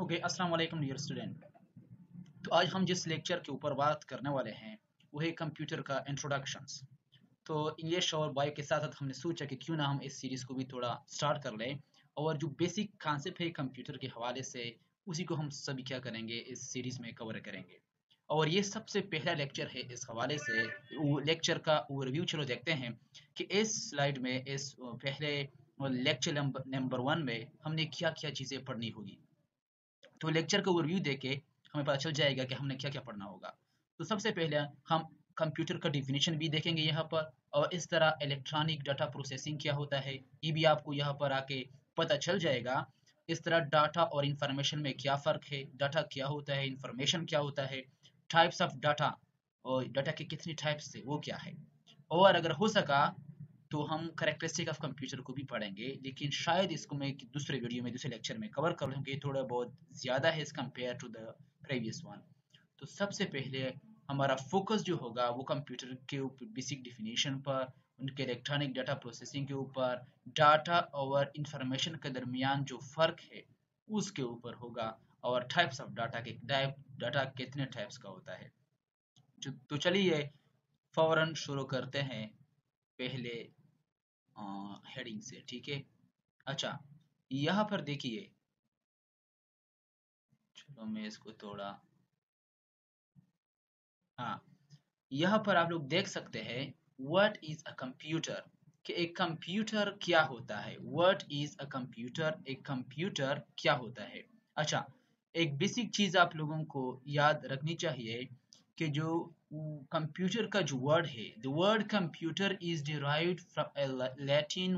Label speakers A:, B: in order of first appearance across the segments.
A: Okay, अस्सलाम वालेकुम dear student. तो आज हम जिस लेक्चर के ऊपर बात करने वाले हैं वो है कंप्यूटर का इंट्रोडक्शंस। तो इंग्लिश और बायो के साथ साथ हमने सोचा कि क्यों ना हम इस सीरीज़ को भी थोड़ा स्टार्ट कर लें और जो बेसिक कॉन्सेप्ट है कंप्यूटर के हवाले से उसी को हम सभी क्या करेंगे, इस सीरीज़ में कवर करेंगे। और ये सबसे पहला लेक्चर है इस हवाले से। वो लेक्चर का ओवरव्यू चलो देखते हैं कि इस स्लाइड में इस पहले लेक्चर नंबर 1 में हमने क्या क्या चीज़ें पढ़नी होगी। तो लेक्चर का ओवरव्यू देके हमें पता चल जाएगा कि हमने क्या क्या पढ़ना होगा। तो सबसे पहले हम कंप्यूटर का डिफिनीशन भी देखेंगे यहाँ पर, और इस तरह इलेक्ट्रॉनिक डाटा प्रोसेसिंग क्या होता है ये भी आपको यहाँ पर आके पता चल जाएगा। इस तरह डाटा और इंफॉर्मेशन में क्या फ़र्क है, डाटा क्या होता है, इंफॉर्मेशन क्या होता है, टाइप्स ऑफ डाटा और डाटा के कितने टाइप्स थे वो क्या है। और अगर हो सका तो हम करेक्टरिस्टिक ऑफ कंप्यूटर को भी पढ़ेंगे, लेकिन शायद इसको मैं दूसरे वीडियो में दूसरे लेक्चर में कवर कर लूँ, कि थोड़ा बहुत ज़्यादा है as compare to the previous one. तो सबसे पहले हमारा फोकस जो होगा वो कंप्यूटर के ऊपर बेसिक डिफिनीशन पर, उनके इलेक्ट्रॉनिक डाटा प्रोसेसिंग के ऊपर, डाटा और इंफॉर्मेशन के दरमियान जो फ़र्क है उसके ऊपर होगा, और टाइप्स ऑफ डाटा के डाटा कितने टाइप्स का होता है। तो चलिए फौरन शुरू करते हैं पहले हेडिंग से, ठीक है। अच्छा, यहाँ पर देखिए, चलो मैं इसको थोड़ा, हाँ, यहाँ पर आप लोग देख सकते हैं व्हाट इज अ कंप्यूटर, कि एक कंप्यूटर क्या होता है। व्हाट इज अ कंप्यूटर, एक कंप्यूटर क्या होता है। अच्छा, एक बेसिक चीज आप लोगों को याद रखनी चाहिए कि जो कंप्यूटर का जो वर्ड है, the word computer is derived from a Latin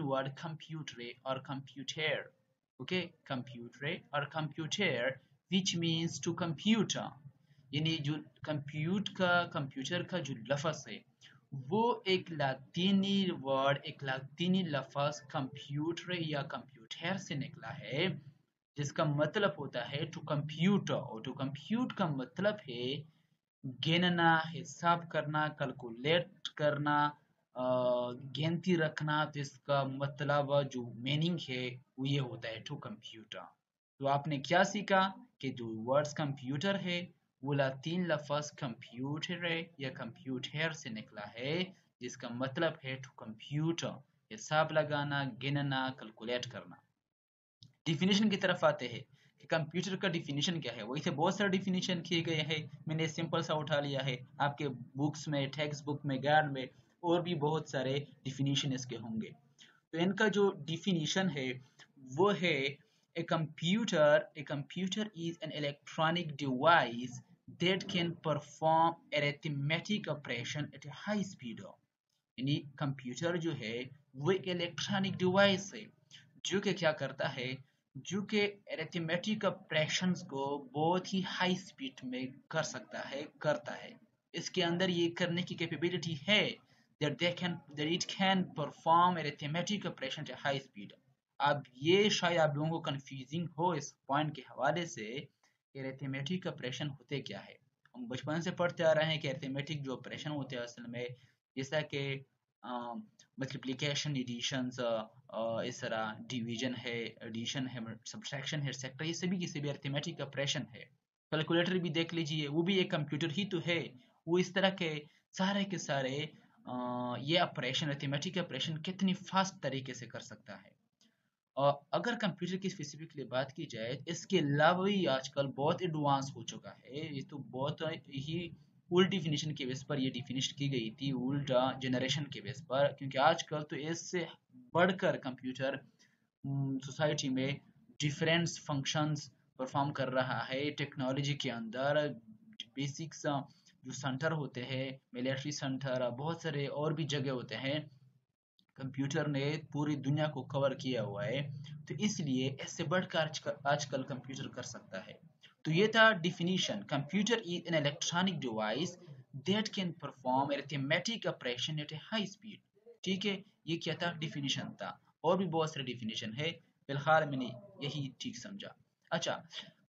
A: word कंप्यूटरे और कंप्यूटर। ओके, कंप्यूटरे और computer which means to computer, यानी जो कंप्यूटर का जो लफ्ज़ है वो एक लातीनी वर्ड, एक लातीनी लफ्ज़ कंप्यूटर या कंप्यूटर से निकला है, जिसका मतलब होता है टू कंप्यूट। और टू कंप्यूट का मतलब है गिनना, हिसाब करना, कैलकुलेट करना, गिनती रखना। तो इसका मतलब जो मीनिंग है वो ये होता है टू कंप्यूटर। तो आपने क्या सीखा कि जो वर्ड्स कंप्यूटर है वो लातीन लफ्ज़ कंप्यूटर या कंप्यूटर से निकला है, जिसका मतलब है टू कंप्यूटर, हिसाब लगाना, गिनना, कैलकुलेट करना। डिफिनेशन की तरफ आते हैं कि कंप्यूटर का डिफिनेशन क्या है। वही से बहुत सारे डिफिनेशन किए गए हैं, मैंने सिंपल सा उठा लिया है। आपके बुक्स में, टेक्स्ट बुक में, गाइड में और भी बहुत सारे डिफिनेशन इसके होंगे। तो इनका जो डिफिनेशन है वो है a computer is an electronic device that can perform arithmetic operation at a high speed। यानी कंप्यूटर जो है वो एक इलेक्ट्रॉनिक डिवाइस है जो कि क्या करता है, जो कि अरिथमेटिक ऑपरेशंस को बहुत ही हाई स्पीड में कर सकता है, करता है। इसके अंदर ये करने की कैपेबिलिटी है that it can perform arithmetic operation at high speed। अब ये शायद आप लोगों को कंफ्यूजिंग हो इस पॉइंट के हवाले से कि अरिथमेटिक ऑपरेशन होते क्या है। हम बचपन से पढ़ते आ रहे हैं कि अरिथमेटिक जो ऑपरेशन होते हैं असल में, जैसा कि मल्टीप्लिकेशन, एडिशन, इस तरह डिवीजन है, एडिशन है, सब्ट्रैक्शन है, सेक्टर, ये सभी की सभी अरिथमेटिक ऑपरेशन है। कैलकुलेटर भी देख लीजिए, वो भी एक कंप्यूटर ही तो है। वो इस तरह के सारे ये ऑपरेशन, अरिथमेटिक ऑपरेशन कितनी फास्ट तरीके से कर सकता है। और अगर कंप्यूटर की स्पेसिफिकली बात की जाए, इसके अलावा भी आजकल बहुत एडवांस हो चुका है। ये तो बहुत ही ओल्ड डिफिनेशन के बेस पर ये डिफिनेशन की गई थी, ओल्ड जनरेशन के बेस पर, क्योंकि आजकल तो इससे बढ़कर कंप्यूटर सोसाइटी में डिफरेंट फंक्शंस परफॉर्म कर रहा है। टेक्नोलॉजी के अंदर बेसिक्स जो सेंटर होते हैं, मिलिट्री सेंटर, बहुत सारे और भी जगह होते हैं, कंप्यूटर ने पूरी दुनिया को कवर किया हुआ है। तो इसलिए इससे बढ़कर आजकल कंप्यूटर कर सकता है। तो ये था definition, computer is an electronic device that can perform arithmetic operation at A high speed. ठीक है, ये क्या था, डिफिनीशन था। और भी बहुत सारे डिफिनीशन है, फिलहाल मैंने यही ठीक समझा। अच्छा,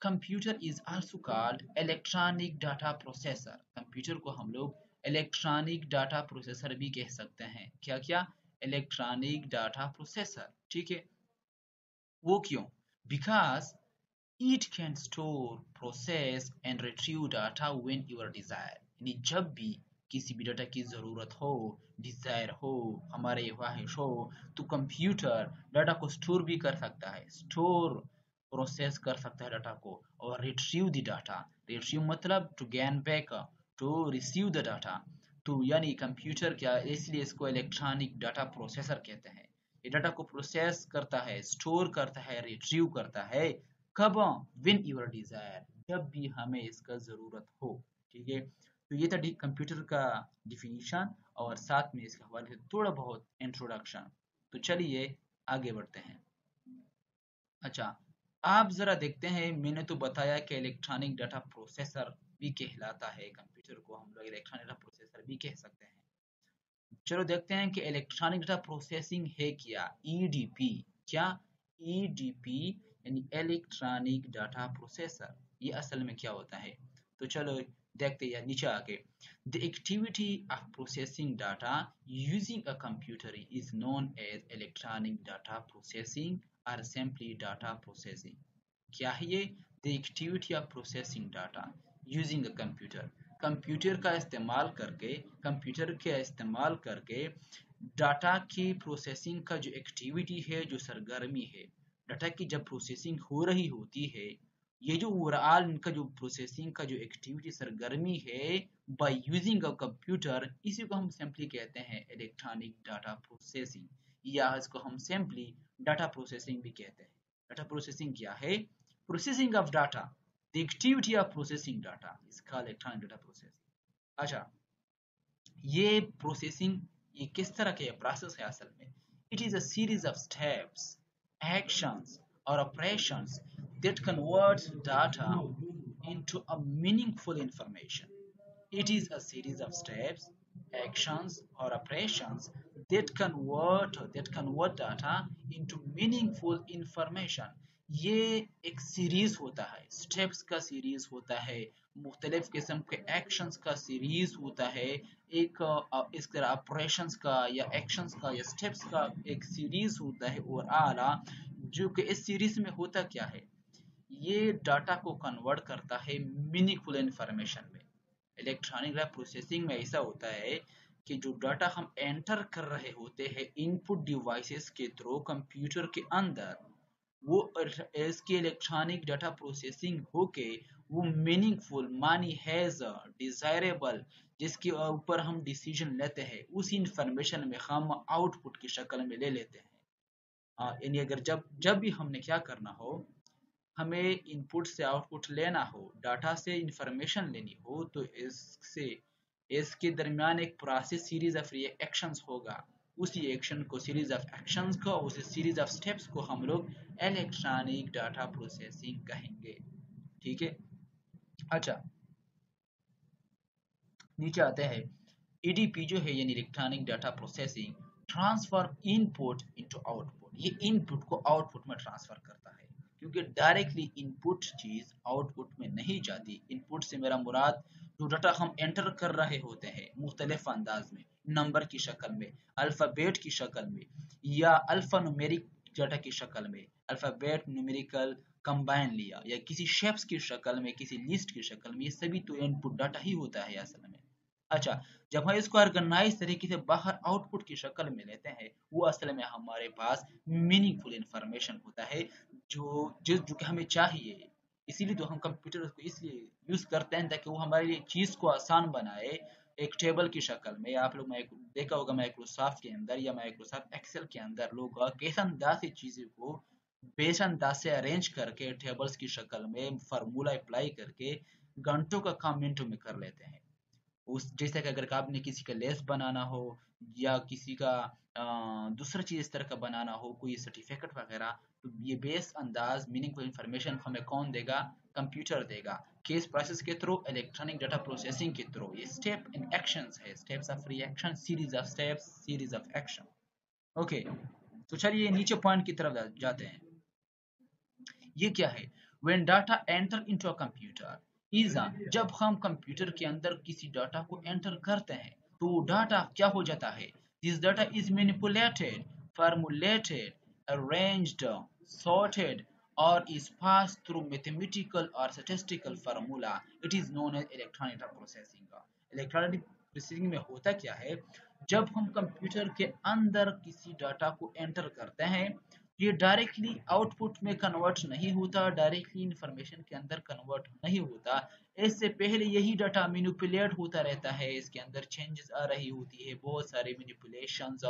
A: computer is also called electronic data processor. Computer को हम लोग इलेक्ट्रॉनिक डाटा प्रोसेसर भी कह सकते हैं। क्या क्या, इलेक्ट्रॉनिक डाटा प्रोसेसर, ठीक है। वो क्यों, because It can store, process and retrieve data when you desire. यानी जब भी किसी भी डाटा की ज़रूरत हो, डिज़ायर हो, हमारे ख्वाहिश हो, तो कंप्यूटर डाटा को स्टोर भी कर सकता है, स्टोर प्रोसेस कर सकता है डाटा को, और रिट्रीव द डाटा। रिट्रीव मतलब to gain back, to receive the data. तो यानी कंप्यूटर क्या, इसलिए इसको इलेक्ट्रॉनिक डाटा प्रोसेसर कहते हैं। ये डाटा को प्रोसेस करता है, स्टोर करता है, रिट्रीव करता है। कब? विन यूर डिजायर, जब भी हमें इसका जरूरत हो। ठीक है, तो ये था कंप्यूटर का डिफिनीशन, और साथ में इसके हवाले से थोड़ा बहुत इंट्रोडक्शन। तो चलिए आगे बढ़ते हैं। अच्छा, आप जरा देखते हैं, मैंने तो बताया कि इलेक्ट्रॉनिक डाटा प्रोसेसर भी कहलाता है, कंप्यूटर को हम लोग इलेक्ट्रॉनिक डाटा प्रोसेसर भी कह सकते हैं। चलो देखते हैं कि इलेक्ट्रॉनिक डाटा प्रोसेसिंग है क्या, ईडीपी। क्या? ईडीपी यानी इलेक्ट्रॉनिक डाटा प्रोसेसर, ये असल में क्या होता है? तो चलो देखते हैं नीचे आके। The activity of processing data using a computer is known as electronic data processing और सिंपली डाटा प्रोसेसिंग। क्या है ये? The activity of processing data using a computer, computer का इस्तेमाल करके, कंप्यूटर के इस्तेमाल करके डाटा की प्रोसेसिंग का जो एक्टिविटी है, जो सरगर्मी है, डाटा की जब प्रोसेसिंग हो रही होती है, ये जो ओवरऑल इनका जो प्रोसेसिंग का जो एक्टिविटी सरगर्मी है बाय यूजिंग अ कंप्यूटर, इसी को हम सिंपली कहते हैं इलेक्ट्रॉनिक डाटा प्रोसेसिंग, या इसको हम सिंपली डाटा प्रोसेसिंग भी कहते हैं। डाटा प्रोसेसिंग क्या है? Processing of data, the activity of processing data is called electronic data processing. अच्छा, ये प्रोसेसिंग ये किस तरह के प्रोसेस है असल में? It is a series of steps, actions और operations that converts data into a meaningful information. It is a series of steps, actions or operations that convert data into meaningful information. ये एक series होता है, steps का series होता है, मुख्तलिफ किस्म के एक्शंस का सीरीज होता है, एक इस तरह ऑपरेशंस का या एक्शंस का या स्टेप्स का एक सीरीज होता है, और आला जो कि इस सीरीज में होता क्या है, ये डाटा को कन्वर्ट करता है मीनिंगफुल इंफॉर्मेशन में। इलेक्ट्रॉनिक डाटा प्रोसेसिंग में ऐसा होता है कि जो डाटा हम एंटर कर रहे होते हैं इनपुट डिवाइसेस के थ्रू कंप्यूटर के अंदर, वो इसकी इलेक्ट्रॉनिक डाटा प्रोसेसिंग होके वो मीनिंगफुल, मानी हैज, डिजायरेबल, जिसके ऊपर हम डिसीजन लेते हैं, उस इंफॉर्मेशन में हम आउटपुट की शक्ल में ले लेते हैं। यानी अगर जब जब भी हमने क्या करना हो, हमें इनपुट से आउटपुट लेना हो, डाटा से इंफॉर्मेशन लेनी हो, तो इसके दरमियान एक प्रोसेस सीरीज ऑफ रिएक्शंस होगा। उसी एक्शन को, सीरीज ऑफ एक्शंस को, उसी सीरीज ऑफ स्टेप्स को हम लोग इलेक्ट्रॉनिक डाटा प्रोसेसिंग कहेंगे। ठीक है, अच्छा नीचे आते हैं। ईडीपी जो है यानी electronic data processing transfer input into output, ये इनपुट को आउटपुट में ट्रांसफर करता है, क्योंकि डायरेक्टली इनपुट चीज आउटपुट में नहीं जाती। इनपुट से मेरा मुराद जो डाटा हम एंटर कर रहे होते हैं मुख्तलिफ अंदाज में, नंबर की शक्ल में, अल्फ़ाबेट की शक्ल में, या अल्फ़ा न्यूमेरिक डाटा की शक्ल में, अल्फ़ाबेट न्यूमेरिकल कंबाइन लिया, या किसी शेप्स की शक्ल में, किसी लिस्ट की शक्ल में, ये सभी तो इनपुट डाटा ही होता है असल में। अच्छा, जब हम इसको ऑर्गेनाइज तरीके से बाहर आउटपुट की शक्ल में लेते हैं, वो असल में हमारे पास मीनिंगफुल इंफॉर्मेशन होता है, जो कि हमें चाहिए। इसीलिए तो हम कंप्यूटर को इसलिए यूज करते हैं ताकि वो हमारे लिए चीज को आसान बनाए। एक टेबल की शक्ल में, आप लोग देखा होगा माइक्रोसॉफ्ट के अंदर या माइक्रोसॉफ्ट एक्सेल के अंदर लोग किस अंदाज से चीजें को बेस अंदाज से अरेंज करके टेबल्स की शक्ल में फार्मूला अप्लाई करके घंटों का काम मिनटों में कर लेते हैं। उस जैसे कि अगर आपने किसी का लेस बनाना हो, या किसी का दूसरा चीज इस तरह का बनाना हो, कोई सर्टिफिकेट वगैरह, तो ये बेस अंदाज मीनिंगफुल इंफॉर्मेशन हमें कौन देगा? कंप्यूटर देगा। किस प्रोसेस के थ्रू? इलेक्ट्रॉनिक डाटा प्रोसेसिंग के थ्रू। ये स्टेप इन एक्शंस है, steps of reaction, series of steps, series of action. Okay, तो चलिए नीचे पॉइंट की तरफ जाते हैं। ये क्या है? When data enter into a computer is जब हम कंप्यूटर के अंदर किसी डाटा को एंटर करते हैं, तो डाटा क्या हो जाता है? This data is manipulated, formulated, arranged, sorted or is passed through mathematical or statistical formula, it is known as electronic data processing. Electronic processing में होता क्या है, जब हम कंप्यूटर के अंदर किसी डाटा को एंटर करते हैं, ये डायरेक्टली आउटपुट में कन्वर्ट नहीं होता, डायरेक्टली इंफॉर्मेशन के अंदर कन्वर्ट नहीं होता। इससे पहले यही डाटा मैनिपुलेट होता रहता है, इसके अंदर चेंजेस आ रही होती है, बहुत सारे मैनिपुलेशंस,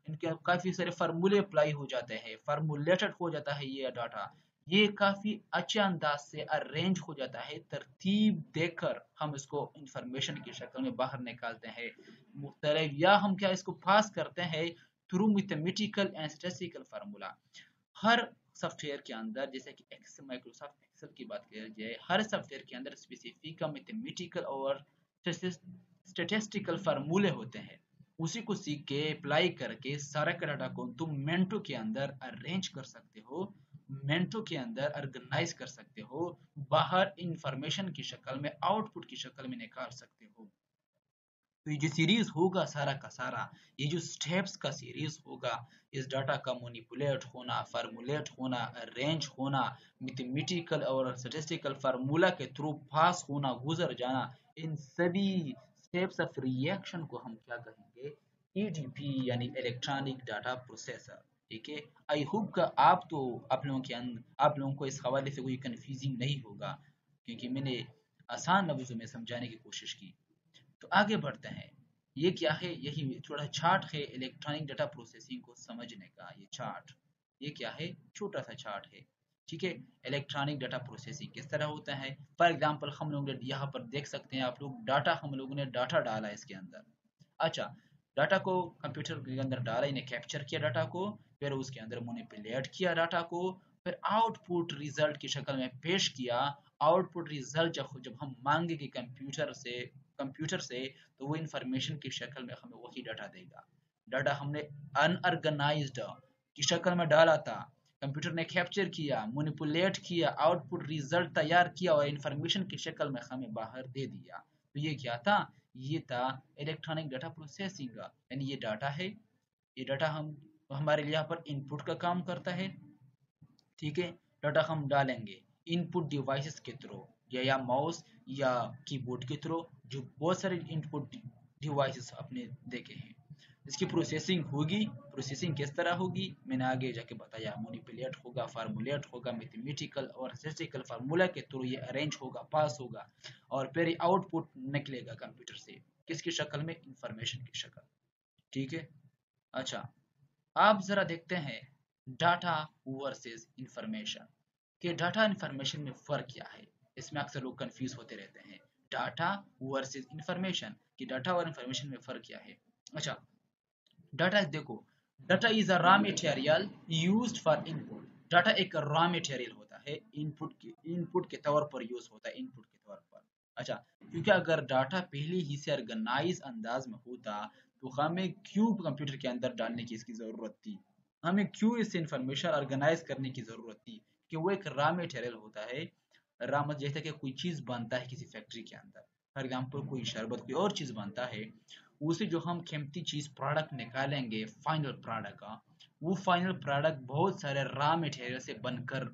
A: इनके काफ़ी सारे फार्मूले अप्लाई हो जाते हैं, फार्मूलेटेड हो जाता है ये डाटा। ये काफ़ी अच्छे अंदाज से अरेंज हो जाता है, तरतीब देकर हम इसको इंफॉर्मेशन की शक्ल में बाहर निकालते हैं मुख्तलिफ, या हम क्या इसको पास करते हैं through mathematical and statistical formula. Her software के अंदर, जैसे कि एक्सेल, माइक्रोसॉफ्ट एक्सेल की बात की जाए, हर सॉफ्टवेयर के अंदर स्पेसिफिक मैथमेटिकल और स्टैटिस्टिकल फार्मूले होते हैं। उसी को सीख के अप्लाई करके सारा का डाटा को तुम मिनटों के अंदर अरेंज कर सकते हो, मिनटों के अंदर ऑर्गेनाइज कर सकते हो, बाहर इंफॉर्मेशन की शक्ल में, आउटपुट की शक्ल में निकाल सकते हो। तो ये जो सीरीज होगा सारा का सारा, ये जो स्टेप्स का सीरीज होगा, इस डाटा का मैनिपुलेट होना, फार्मूलेट होना, अरेंज होना, मैथमेटिकल और स्टैटिस्टिकल फार्मूला के थ्रू पास होना, गुजर जाना, इन सभी स्टेप्स ऑफ रिएक्शन को हम क्या कहेंगे, ईडीपी यानी इलेक्ट्रॉनिक डाटा प्रोसेसर। ठीक है, आई होप का आप लोगों के आप लोगों को इस हवाले से कोई कंफ्यूजिंग नहीं होगा, क्योंकि मैंने आसान लफ्जों में समझाने की कोशिश की। तो आगे बढ़ते हैं। ये क्या है, यही थोड़ा चार्ट है इलेक्ट्रॉनिक डाटा प्रोसेसिंग को समझने का। ये चार्ट, ये क्या है, छोटा सा चार्ट है। ठीक है, इलेक्ट्रॉनिक डाटा प्रोसेसिंग किस तरह होता है। फॉर एग्जांपल हम लोग यहाँ पर देख सकते हैं आप लोग, डाटा हम लोगों ने डाटा डाला है इसके अंदर। अच्छा, डाटा को कंप्यूटर के अंदर डाला, इन्हें कैप्चर किया डाटा को, फिर उसके अंदर मैनिपुलेट किया डाटा को, फिर आउटपुट रिजल्ट की शक्ल में पेश किया। आउटपुट रिजल्ट जब हम मांगेंगे कंप्यूटर से तो वो इंफॉर्मेशन की शक्ल में हमें वही डाटा देगा। डाटा हमने अनऑर्गेनाइज्ड की शक्ल में डाला था, कंप्यूटर ने कैप्चर किया, मैनिपुलेट किया, आउटपुट रिजल्ट तैयार किया और इंफॉर्मेशन की शक्ल में हमें बाहर दे दिया। तो ये क्या था, ये था इलेक्ट्रॉनिक डाटा प्रोसेसिंग। यानी ये डाटा है, ये डाटा हम हमारे लिए यहाँ पर इनपुट का काम करता है। ठीक है, डाटा हम डालेंगे इनपुट डिवाइसेस के थ्रू, या माउस या कीबोर्ड के थ्रू, जो बहुत सारे इनपुट डिवाइसेस आपने देखे हैं। इसकी प्रोसेसिंग होगी, प्रोसेसिंग किस तरह होगी मैंने आगे जाके बताया, मैनिपुलेट होगा, फार्मूलेट होगा, मैथमेटिकल और स्टैटिस्टिकल फार्मूला के थ्रू ये अरेंज होगा, पास होगा, और फिर आउटपुट निकलेगा कंप्यूटर से, किसकी शक्ल में, इंफॉर्मेशन की शक्ल। ठीक है, अच्छा आप जरा देखते हैं डाटा वर्सेस इंफॉर्मेशन, कि डाटा इंफॉर्मेशन में फ़र्क क्या है। इसमें अक्सर लोग कंफ्यूज होते रहते हैं, डाटा वर्सेस इंफॉर्मेशन, कि डाटा और इंफॉर्मेशन में फ़र्क क्या है। अच्छा, डाटा देखो, data is a raw material used for input. Data एक रॉ मटेरियल होता है, इनपुट के तौर पर यूज होता है, इनपुट के तौर पर। अच्छा, क्योंकि अगर डाटा पहले ही से ऑर्गेनाइज अंदाज में होता तो हमें क्यों कंप्यूटर के अंदर डालने की इसकी ज़रूरत थी, हमें क्यों इस इंफॉर्मेशन ऑर्गेनाइज करने की ज़रूरत थी, कि वो एक रॉ मटेरियल होता है। रॉ मतलब जैसे कि कोई चीज़ बनता है किसी फैक्ट्री के अंदर, फॉर एग्जाम्पल कोई शरबत, कोई और चीज़ बनता है, उसे जो हम कीमती चीज़ प्रोडक्ट निकालेंगे फाइनल प्रोडक्ट का, वो फाइनल प्रोडक्ट बहुत सारे रॉ मटेरियल से बनकर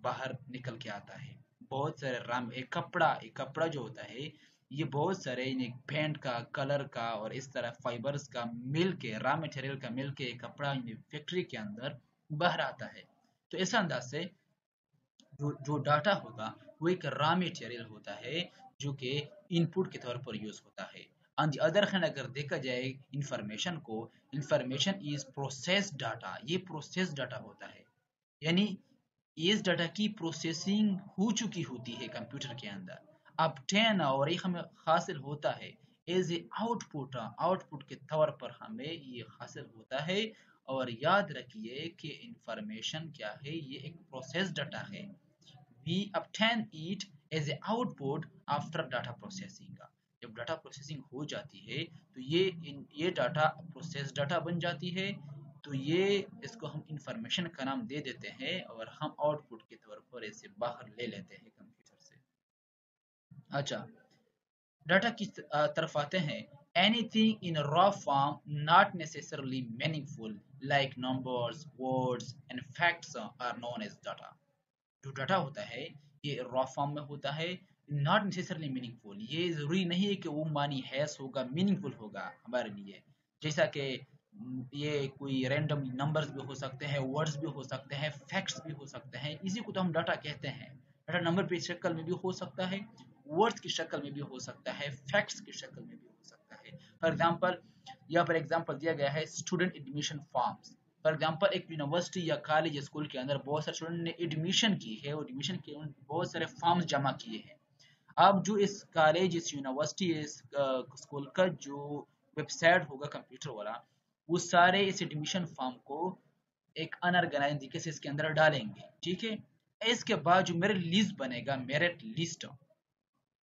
A: बाहर निकल के आता है। बहुत सारे एक कपड़ा जो होता है, ये बहुत सारे पेंट का, कलर का और इस तरह फाइबर्स का मिल के, रॉ मटेरियल का मिल के एक कपड़ा फैक्ट्री के अंदर बाहर आता है। तो इस अंदाज से जो डाटा होगा वो एक रॉ मटेरियल होता है, जो कि इनपुट के तौर पर यूज होता है। ऑन द अदर हैंड अगर देखा जाए इंफॉर्मेशन को, इंफॉर्मेशन इज प्रोसेस डाटा, ये प्रोसेस डाटा होता है। यानी इस डाटा की प्रोसेसिंग हो चुकी होती है कंप्यूटर के अंदर, obtain और ये हमें हासिल होता है एज ए आउटपुट, आउटपुट के तौर पर हमें ये हासिल होता है। और याद रखिए कि इंफॉर्मेशन क्या है, ये एक प्रोसेस डाटा है। we obtain it as a output after data processing। जब डाटा प्रोसेसिंग हो जाती है तो ये डाटा प्रोसेस डाटा बन जाती है, तो ये इसको हम इंफॉर्मेशन का नाम दे देते हैं और हम आउटपुट के तौर पर इसे बाहर ले लेते हैं कंप्यूटर से। अच्छा, डाटा की तरफ आते हैं। Anything in raw form not necessarily meaningful like numbers, words and facts are known as data. जो डाटा होता है ये रॉ फॉर्म में होता है, नॉट नेसेसरली मीनिंगफुल। ये जरूरी नहीं है कि वो मानी हैस होगा, मीनिंगफुल होगा हमारे लिए। जैसा कि ये कोई रैंडम नंबर्स भी हो सकते हैं, वर्ड्स भी हो सकते हैं, फैक्ट्स भी हो सकते हैं, इसी को तो हम डाटा कहते हैं। डाटा नंबर की शक्ल में भी हो सकता है, वर्ड्स की शक्ल में भी हो सकता है, फैक्ट्स की शक्ल में भी हो सकता है। फॉर एग्जाम्पल, यहाँ पर एग्जाम्पल दिया गया है student admission forms. For example, एक यूनिवर्सिटी या कॉलेज या स्कूल के अंदर बहुत सारे स्टूडेंट ने एडमिशन की है और एडमिशन के बहुत सारे फॉर्म्स जमा किए हैं। अब जो इस कॉलेज, इस यूनिवर्सिटी, इस स्कूल का जो वेबसाइट होगा कंप्यूटर वाला, वो सारे इस एडमिशन फॉर्म को एक अनऑर्गेनाइज तरीके से इसके अंदर डालेंगे, ठीक है। इसके बाद जो मेरिट लिस्ट बनेगा, मेरिट लिस्ट,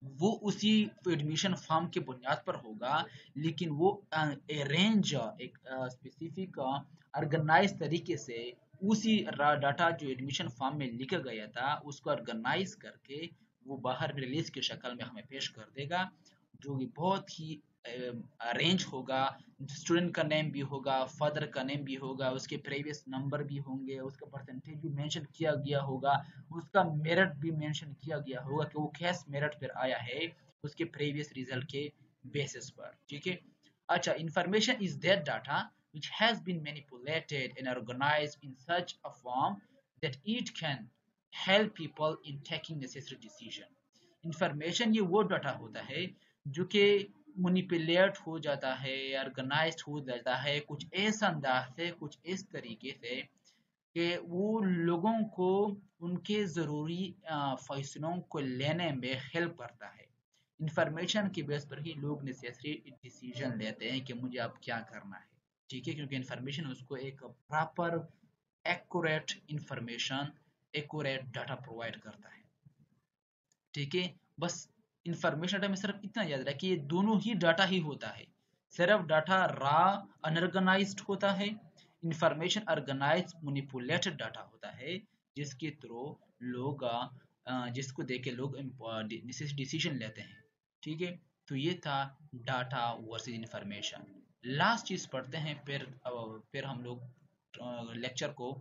A: वो उसी एडमिशन फॉर्म के बुनियाद पर होगा, लेकिन वो अरेंज एक स्पेसिफिक ऑर्गेनाइज तरीके से उसी डाटा जो एडमिशन फॉर्म में लिखा गया था उसको ऑर्गेनाइज करके वो बाहर रिलीज की शक्ल में हमें पेश कर देगा, जो कि बहुत ही अरेंज होगा। स्टूडेंट का नेम भी होगा, फादर का नेम भी होगा, उसके प्रीवियस नंबर भी होंगे, उसका परसेंटेज भी मेंशन किया गया होगा, उसका मेरिट भी मेंशन किया गया होगा कि वो कैस मेरिट पर आया है उसके प्रीवियस रिजल्ट के बेसिस पर, ठीक है। अच्छा, information is that data which has been manipulated and organized in such a form that it can help people in taking necessary decision। Information ये वो डाटा होता है जो कि मैनिपुलेट हो जाता है, ऑर्गेनाइज्ड हो जाता है कुछ ऐसा अंदाज से, कुछ इस तरीके से कि वो लोगों को उनके ज़रूरी फैसलों को लेने में हेल्प करता है। इंफॉर्मेशन की बेस पर ही लोग नेसेसरी डिसीजन लेते हैं कि मुझे अब क्या करना है, ठीक है, क्योंकि इंफॉर्मेशन उसको एक proper accurate information, accurate data provide करता है, ठीक है। बस इंफॉर्मेशन डाटा में सिर्फ इतना याद रखिए ये दोनों ही डाटा ही होता है। सिर्फ डाटा रॉ अनऑर्गेनाइज्ड होता है, इंफॉर्मेशन ऑर्गेनाइज मैनिपुलेटेड डाटा होता है, जिसके थ्रू लोग जिसको देख के लोग डिसीजन लेते हैं, ठीक है। तो ये था डाटा वर्सेस इंफॉर्मेशन। लास्ट चीज पढ़ते हैं, फिर हम लोग लेक्चर को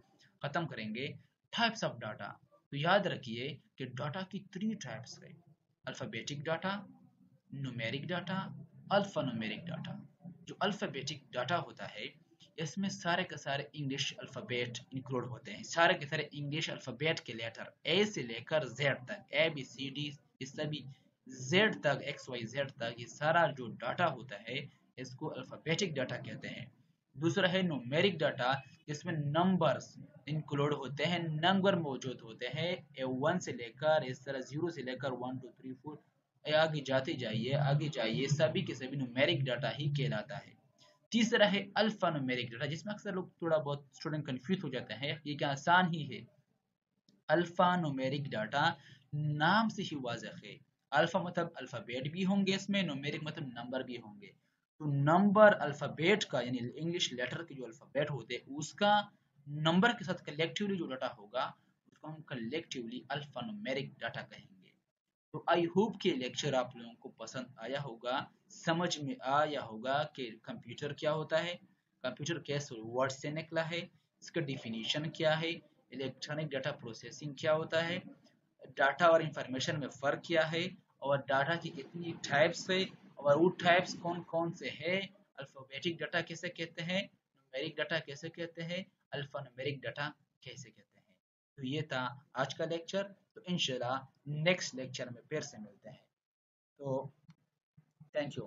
A: खत्म करेंगे। Types of data. तो याद रखिए कि डाटा की 3 टाइप्स है, alphabetic data, numeric data, alpha numeric data. जो अल्फाबेटिक डाटा होता है इसमें सारे के सारे इंग्लिश अल्फाबेट इंक्लूड होते हैं, सारे के सारे इंग्लिश अल्फाबेट के लेटर ए से लेकर जेड तक, ए बी सी डी इस सभी जेड तक, एक्स वाई जेड तक, ये सारा जो डाटा होता है इसको अल्फाबेटिक डाटा कहते हैं। दूसरा है न्यूमेरिक डाटा, जिसमें नंबर्स इंक्लूड होते हैं, नंबर मौजूद होते हैं, वन से लेकर इस तरह 0 से लेकर 1 2 3 4 आगे जाते जाइए, आगे जाइए, सभी के सभी न्यूमेरिक डाटा ही कहलाता है। तीसरा है अल्फा न्यूमेरिक डाटा, जिसमें अक्सर लोग थोड़ा बहुत स्टूडेंट कंफ्यूज हो जाते हैं, ये क्या आसान ही है। अल्फा न्यूमेरिक डाटा नाम से ही वाज़ेह है, अल्फा मतलब अल्फाबेट भी होंगे इसमें, न्यूमेरिक मतलब नंबर भी होंगे। तो नंबर अल्फाबेट का यानी इंग्लिश लेटर के जो अल्फाबेट होते हैं उसका नंबर के साथ कलेक्टिवली जो डाटा होगा उसको हम कलेक्टिवली अल्फा न्यूमेरिक डाटा कहेंगे। तो आई होप कि लेक्चर आप लोगों को पसंद आया होगा, समझ में आया होगा कि कंप्यूटर क्या होता है, कंप्यूटर कैसे वर्ड से निकला है, इसका डिफिनीशन क्या है, इलेक्ट्रॉनिक डाटा प्रोसेसिंग क्या होता है, डाटा और इंफॉर्मेशन में फ़र्क क्या है, और डाटा की कितनी टाइप्स है और वो टाइप्स कौन कौन से है, अल्फ़ाबेटिक डाटा कैसे कहते हैं, न्यूमेरिक डाटा कैसे कहते हैं, अल्फ़ा न्यूमेरिक डाटा कैसे कहते हैं। तो ये था आज का लेक्चर। तो इंशाल्लाह नेक्स्ट लेक्चर में फिर से मिलते हैं। तो थैंक यू।